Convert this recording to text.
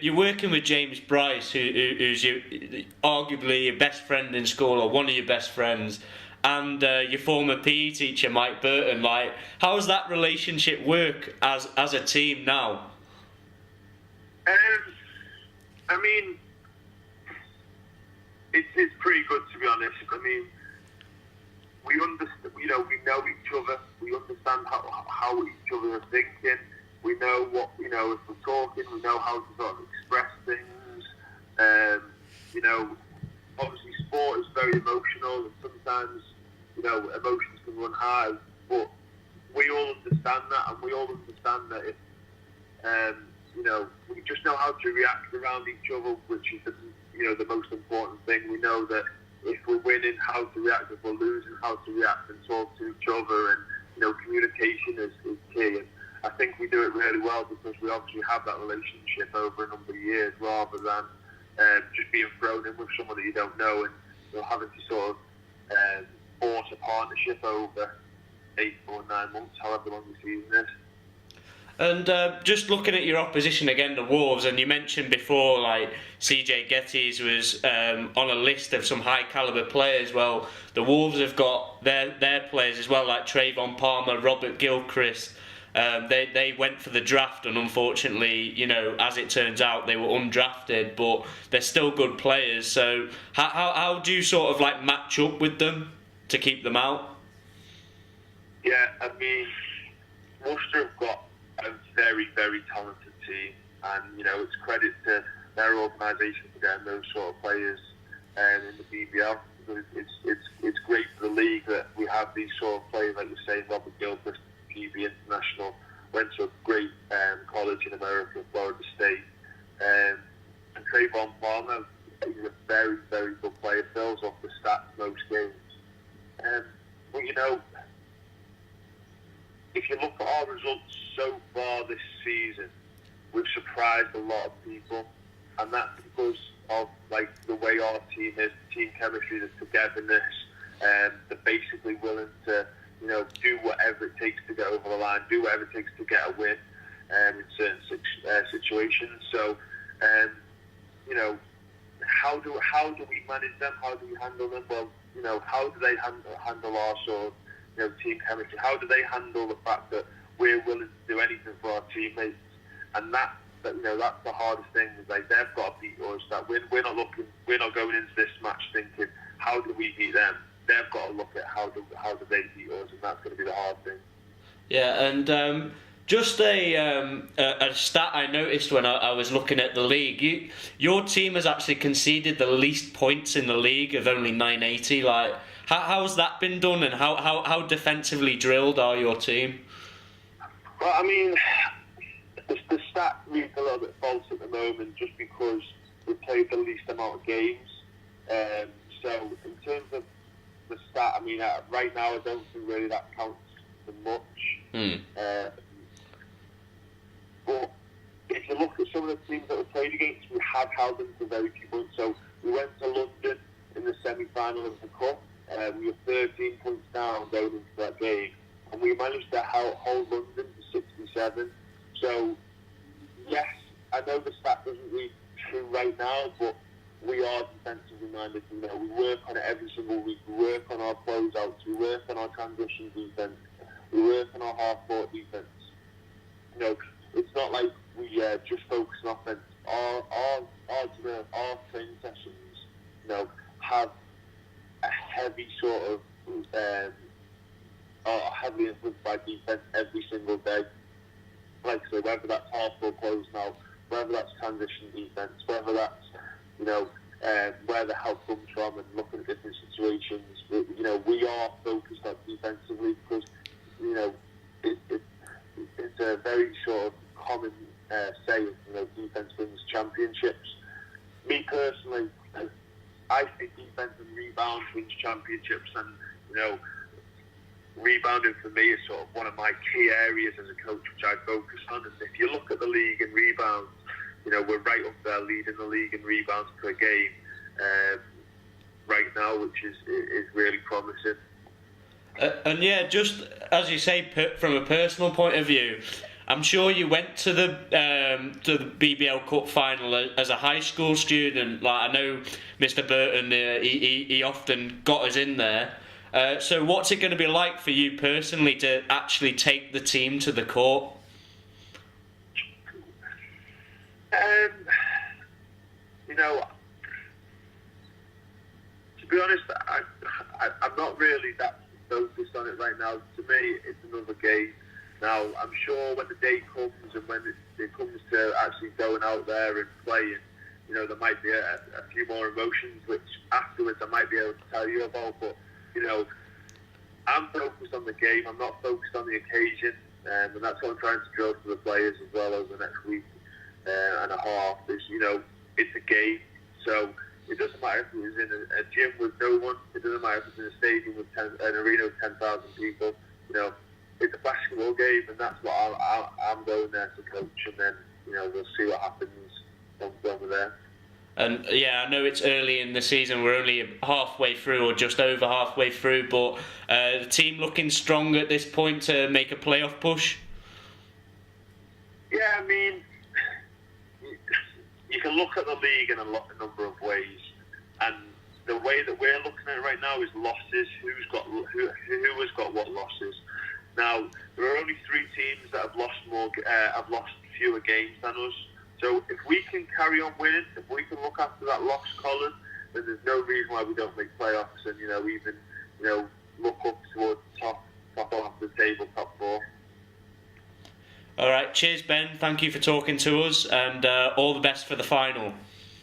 You're working with James Bryce, who's arguably your best friend in school, or one of your best friends, and your former PE teacher, Mike Burton. Like, how does that relationship work as a team now? I mean, it's pretty good, to be honest. I mean, we understand, we know each other. We understand how each other are thinking. We know what, if we're talking, we know how to sort of express things. Obviously sport is very emotional, and sometimes, emotions can run high, but we all understand that, and we all understand that if, we just know how to react around each other, which is the most important thing. We know that if we're winning, how to react; if we're losing, how to react and talk to each other. And communication is key. And I think we do it really well because we obviously have that relationship over a number of years, rather than just being thrown in with someone that you don't know and having to sort of force a partnership over 8 or 9 months, however long the season is. And just looking at your opposition again, the Wolves, and you mentioned before, like, CJ Gettys was on a list of some high calibre players. Well, the Wolves have got their players as well, like Trayvon Palmer, Robert Gilchrist. They went for the draft, and unfortunately, as it turns out, they were undrafted, but they're still good players. So how do you sort of like match up with them to keep them out? Yeah, I mean, Worcester have got a very, very talented team, and it's credit to their organisation for getting those sort of players in the BBL. It's great for the league that we have these sort of players, like you say, Robert Gilchrist, GB International, went to a great college in America, Florida State, and Trayvon Palmer, he's a very, very good player, fills off the stats most games. But if you look at our results so far this season, we've surprised a lot of people, and that's because of the way our team is, the team chemistry, the togetherness, they're basically willing to do whatever it takes to get over the line, do whatever it takes to get a win in certain situations. So, how do we manage them? How do we handle them? Well, how do they handle our sort of team chemistry? How do they handle the fact that we're willing to do anything for our teammates? And that's the hardest thing. Is they've got to beat us. That we're not going into this match thinking how do we beat them. They've got to look at how do they beat us, and that's going to be the hard thing. Yeah, and just a stat I noticed when I was looking at the league. Your team has actually conceded the least points in the league of only 980. Like, how's that been done, and how defensively drilled are your team? Well, I mean, the stat reads a little bit false at the moment, just because we played the least amount of games. So in terms of the stat, I mean, right now I don't think really that counts for much. But if you look at some of the teams that we played against, we have held them to very few points. So we went to London in the semi-final of the Cup. We were 13 points down going into that game, and we managed to hold London to 67. So yes, I know the stat doesn't read true right now, but we are defensively minded. We work on it every single week. We work on our closeouts. We work on our transition defence. We work on our half-court defence. It's not like we just focus on offence. Our training sessions, have a heavy sort of are heavily influenced by defence every single day. Like I say, whether that's half-court close now, whether that's transition defence, whether that's where the help comes from, and looking at different situations. We are focused on defensively because it's a very sort of common saying. Defense wins championships. Me personally, I think defense and rebound wins championships, and rebounding for me is sort of one of my key areas as a coach, which I focus on. And if you look at the league in rebounds, we're right up there leading the league in rebounds per game right now, which is really promising. And yeah, just as you say, from a personal point of view, I'm sure you went to the BBL Cup final as a high school student. Like, I know Mr. Burton, he often got us in there. So what's it going to be like for you personally to actually take the team to the court? You know, to be honest, I'm not really that focused on it right now. To me, it's another game. Now, I'm sure when the day comes and when it comes to actually going out there and playing, you know, there might be a few more emotions, which afterwards I might be able to tell you about. But, you know, I'm focused on the game. I'm not focused on the occasion. And that's what I'm trying to drill to the players as well over the next week and a half. Is, you know, it's a game. So it doesn't matter if it was in a gym with no one. It doesn't matter if it's in a stadium with an arena with 10,000 people. You know, it's a basketball game, and that's what I'm going there to coach. And then, you know, we'll see what happens over there. And yeah, I know it's early in the season. We're only halfway through, or just over halfway through. But the team looking strong at this point to make a playoff push. Yeah, I mean, you can look at the league in a number of ways, and the way that we're looking at it right now is losses. Who has got what losses? Now, there are only 3 teams that have lost fewer games than us. So if we can carry on winning, if we can look after that loss column, then there's no reason why we don't make playoffs and, you know, even, you know, look up towards top half of the table, top 4. All right, cheers, Ben. Thank you for talking to us, and all the best for the final.